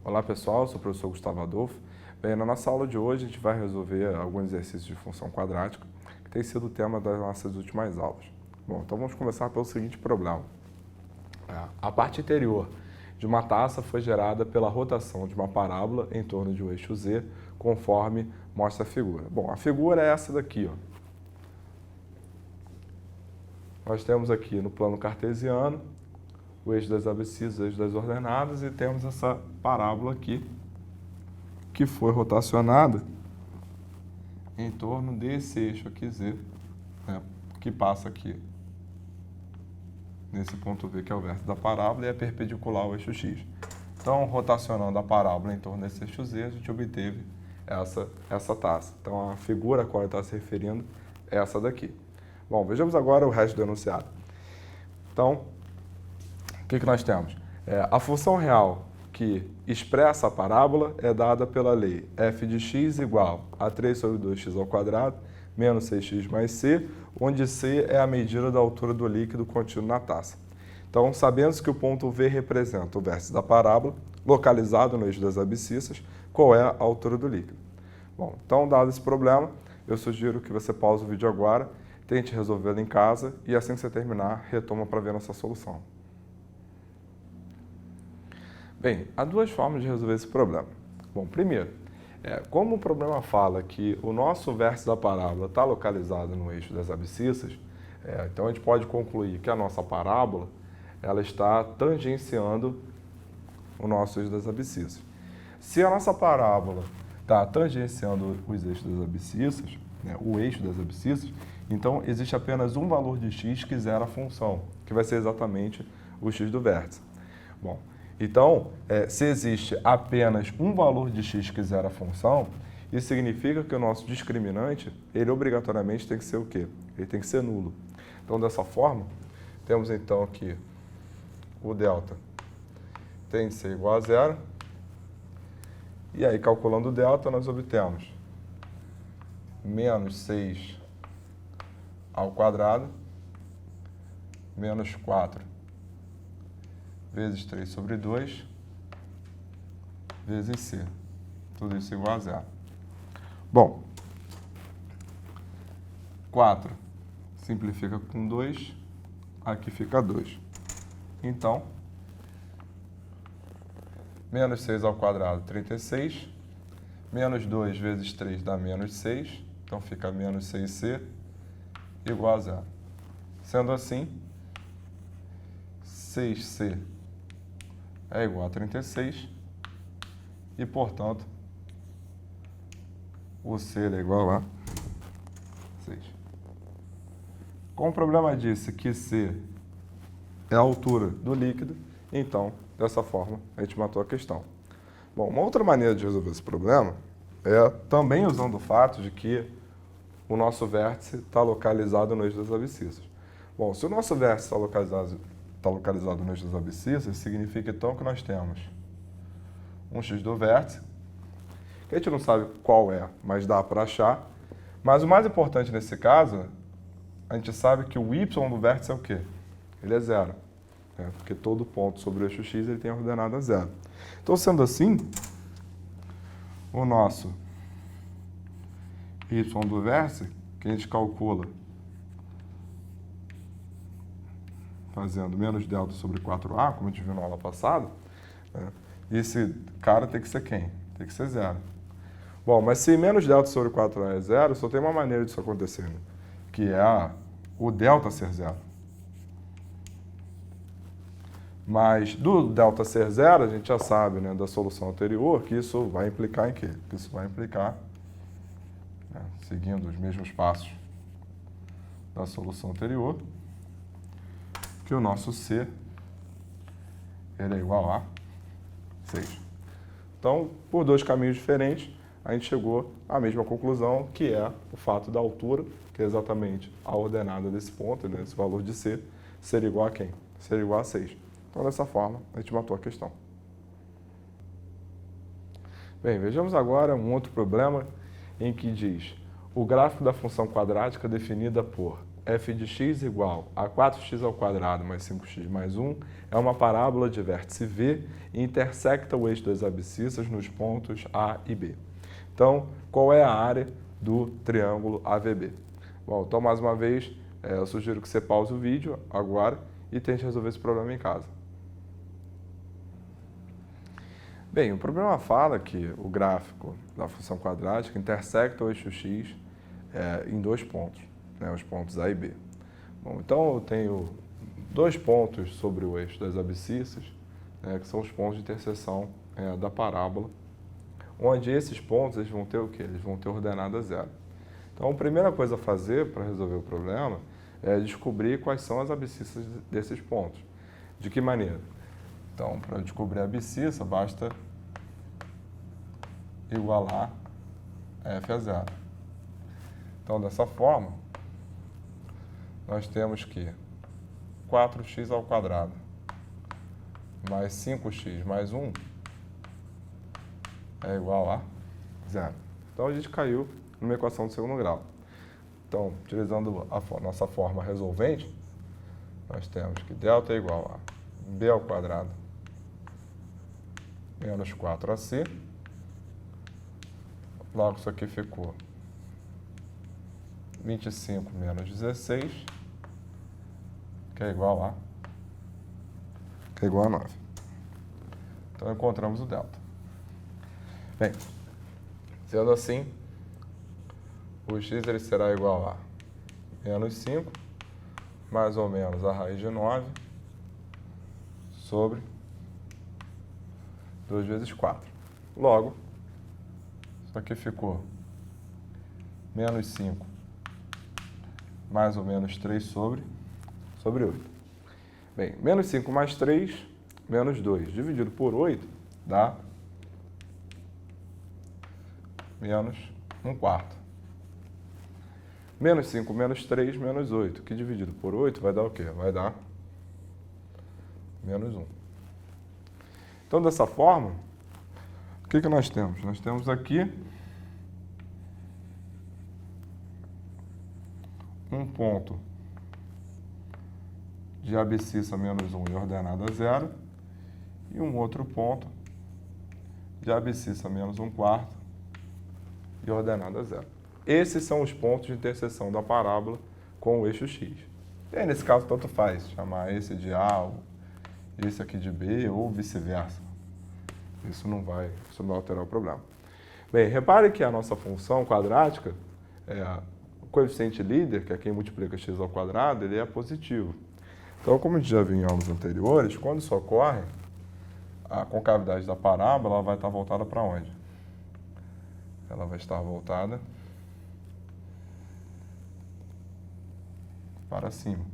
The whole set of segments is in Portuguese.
Olá pessoal, eu sou o professor Gustavo Adolfo. Bem, na nossa aula de hoje a gente vai resolver alguns exercícios de função quadrática, que tem sido o tema das nossas últimas aulas. Bom, então vamos começar pelo seguinte problema. A parte interior de uma taça foi gerada pela rotação de uma parábola em torno de um eixo Z, conforme mostra a figura. Bom, a figura é essa daqui, ó. Nós temos aqui no plano cartesiano o eixo das abscissas, o eixo das ordenadas, e temos essa parábola aqui, que foi rotacionada em torno desse eixo aqui Z, né, que passa aqui nesse ponto V, que é o vértice da parábola, e é perpendicular ao eixo X. Então, rotacionando a parábola em torno desse eixo Z, a gente obteve essa taça. Então, a figura a qual ele está se referindo é essa daqui. Bom, vejamos agora o resto do enunciado. Então, o que nós temos? A função real que expressa a parábola é dada pela lei f de x igual a 3 sobre 2x ao quadrado menos 6x mais c, onde c é a medida da altura do líquido contido na taça. Então, sabendo que o ponto V representa o vértice da parábola, localizado no eixo das abscissas, qual é a altura do líquido? Bom, então, dado esse problema, eu sugiro que você pause o vídeo agora, tente resolvê-lo em casa e assim que você terminar, retoma para ver nossa solução. Bem, há duas formas de resolver esse problema. Bom, primeiro, como o problema fala que o nosso vértice da parábola está localizado no eixo das abscissas, então a gente pode concluir que a nossa parábola ela está tangenciando o nosso eixo das abscissas. Se a nossa parábola está tangenciando os eixos das abscissas, né, o eixo das abscissas, então existe apenas um valor de x que zera a função, que vai ser exatamente o x do vértice. Bom, então, se existe apenas um valor de x que zera a função, isso significa que o nosso discriminante, ele obrigatoriamente tem que ser o quê? Ele tem que ser nulo. Então, dessa forma, temos então aqui o delta tem de ser igual a zero. E aí, calculando o delta, nós obtemos menos 6 ao quadrado menos 4 vezes 3 sobre 2 vezes c. Tudo isso igual a zero. Bom, 4 simplifica com 2, aqui fica 2. Então, menos 6 ao quadrado, 36. Menos 2 vezes 3 dá menos 6. Então, fica menos 6c igual a zero. Sendo assim, 6c é igual a 36 e, portanto, o C é igual a 6. Como o problema disse que C é a altura do líquido, então, dessa forma, a gente matou a questão. Bom, uma outra maneira de resolver esse problema é também usando o fato de que o nosso vértice está localizado no eixo das abscissas. Bom, se o nosso vértice está localizado no eixo das abscissas, significa então que nós temos um x do vértice, que a gente não sabe qual é, mas dá para achar. Mas o mais importante nesse caso, a gente sabe que o y do vértice é o quê? Ele é zero, porque todo ponto sobre o eixo x ele tem a ordenada zero. Então, sendo assim, o nosso y do vértice, que a gente calcula fazendo menos delta sobre 4a, como a gente viu na aula passada, né? Esse cara tem que ser quem? Tem que ser zero. Bom, mas se menos delta sobre 4a é zero, só tem uma maneira disso acontecer, né? Que é o delta ser zero. Mas do delta ser zero, a gente já sabe, né, da solução anterior, que isso vai implicar em quê? Que isso vai implicar, né, seguindo os mesmos passos da solução anterior, que o nosso C ele é igual a 6. Então, por dois caminhos diferentes, a gente chegou à mesma conclusão, que é o fato da altura, que é exatamente a ordenada desse ponto, né, esse valor de C, ser igual a quem? Ser igual a 6. Então, dessa forma, a gente matou a questão. Bem, vejamos agora um outro problema em que diz: o gráfico da função quadrática definida por f de x igual a 4x² mais 5x mais 1 é uma parábola de vértice V e intersecta o eixo das abscissas nos pontos A e B. Então, qual é a área do triângulo AVB? Bom, então, mais uma vez, eu sugiro que você pause o vídeo agora e tente resolver esse problema em casa. Bem, o problema fala que o gráfico da função quadrática intersecta o eixo x em dois pontos, né, os pontos A e B. Bom, então eu tenho dois pontos sobre o eixo das abscissas, que são os pontos de interseção da parábola, onde esses pontos eles vão ter o quê? Eles vão ter ordenada zero. Então, a primeira coisa a fazer para resolver o problema é descobrir quais são as abscissas desses pontos. De que maneira? Então, para descobrir a abscissa, basta igualar f a zero. Então, dessa forma, nós temos que 4x² mais 5x mais 1 é igual a zero. Então, a gente caiu numa equação de segundo grau. Então, utilizando a nossa forma resolvente, nós temos que delta é igual a b² menos 4ac. Logo, isso aqui ficou 25 menos 16, que é igual a 9. Então, encontramos o delta. Bem, sendo assim, o x ele será igual a menos 5, mais ou menos a raiz de 9, sobre 2 vezes 4. Logo, isso aqui ficou menos 5, mais ou menos 3 sobre 8. Bem, menos 5 mais 3, menos 2, dividido por 8, dá menos 1/4. Menos 5 menos 3, menos 8, que dividido por 8 vai dar o quê? Vai dar menos 1. Então, dessa forma, o que nós temos? Nós temos aqui um ponto de abscissa menos 1 e ordenada 0 e um outro ponto de abscissa menos 1/4 e ordenada 0. Esses são os pontos de interseção da parábola com o eixo x. E aí, nesse caso, tanto faz chamar esse de A, ou esse aqui de B, ou vice-versa. Isso não vai alterar o problema. Bem, repare que a nossa função quadrática, o coeficiente líder, que é quem multiplica x², ele é positivo. Então, como a gente já viu em aulas anteriores, quando isso ocorre, a concavidade da parábola ela vai estar voltada para onde? Ela vai estar voltada para cima.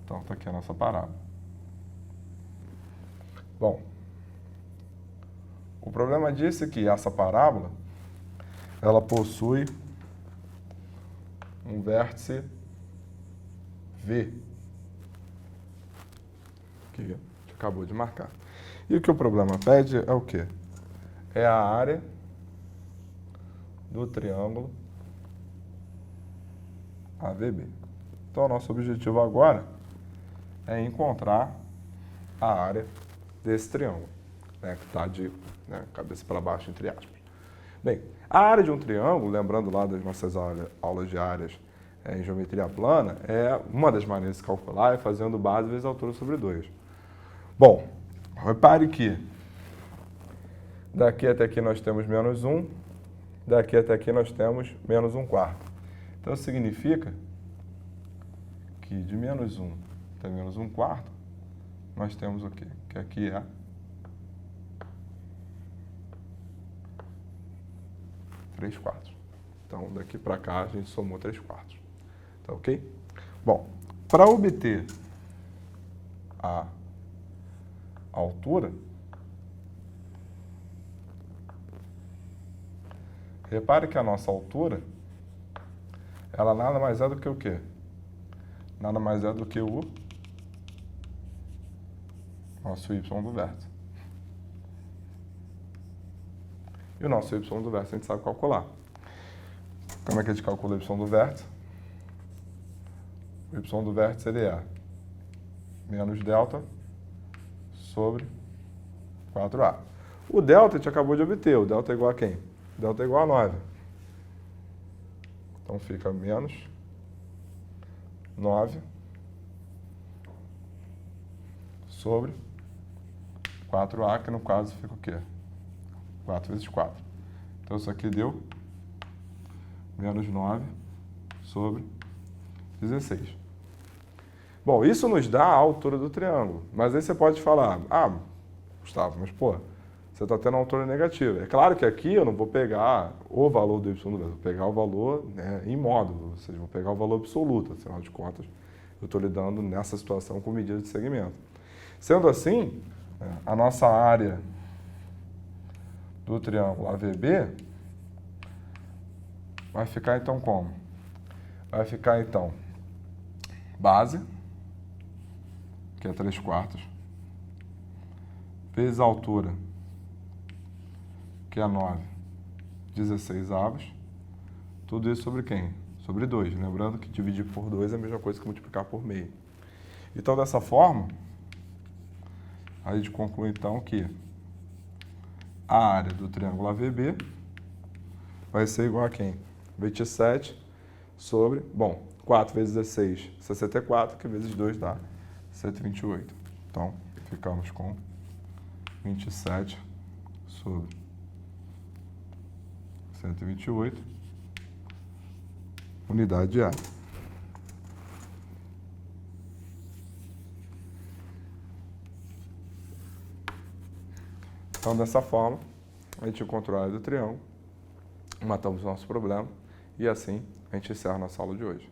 Então, está aqui a nossa parábola. Bom, o problema disso é que essa parábola, ela possui um vértice V, que a gente acabou de marcar. E o que o problema pede é o quê? É a área do triângulo AVB. Então, o nosso objetivo agora é encontrar a área desse triângulo, que está de cabeça para baixo, entre aspas. Bem, a área de um triângulo, lembrando lá das nossas aulas de áreas em geometria plana, uma das maneiras de calcular é fazendo base vezes altura sobre 2. Bom, repare que daqui até aqui nós temos menos 1, daqui até aqui nós temos menos 1/4. Então, significa que de menos 1 até menos 1/4, nós temos o quê? Que aqui é 3/4. Então, daqui para cá, a gente somou 3/4. Tá ok? Bom, para obter a altura, repare que a nossa altura, ela nada mais é do que o quê? Nada mais é do que o nosso y do vértice. E o nosso y do vértice a gente sabe calcular. Como é que a gente calcula o y do vértice? O y do vértice ele é menos delta sobre 4a. O delta a gente acabou de obter. O delta é igual a quem? O delta é igual a 9. Então fica menos 9 sobre 4a, que no caso fica o quê? 4 vezes 4. Então isso aqui deu menos 9 sobre 16. Bom, isso nos dá a altura do triângulo. Mas aí você pode falar, Gustavo, mas pô, você está tendo uma altura negativa. É claro que aqui eu não vou pegar o valor do y do vértice, vou pegar o valor, né, em módulo, ou seja, vou pegar o valor absoluto. Afinal de contas, eu estou lidando nessa situação com medida de segmento. Sendo assim, a nossa área do triângulo AVB vai ficar então como? Vai ficar então base, que é 3/4, vezes a altura, que é 9, 16 avos, tudo isso sobre quem? Sobre 2. Lembrando que dividir por 2 é a mesma coisa que multiplicar por meio. Então, dessa forma, a gente conclui então que a área do triângulo AVB vai ser igual a quem? 27 sobre, 4 vezes 16, 64, que vezes 2 dá 128. Então, ficamos com 27 sobre 128 unidade de área. Então, dessa forma, a gente encontrou a área do triângulo, matamos o nosso problema e assim a gente encerra a nossa aula de hoje.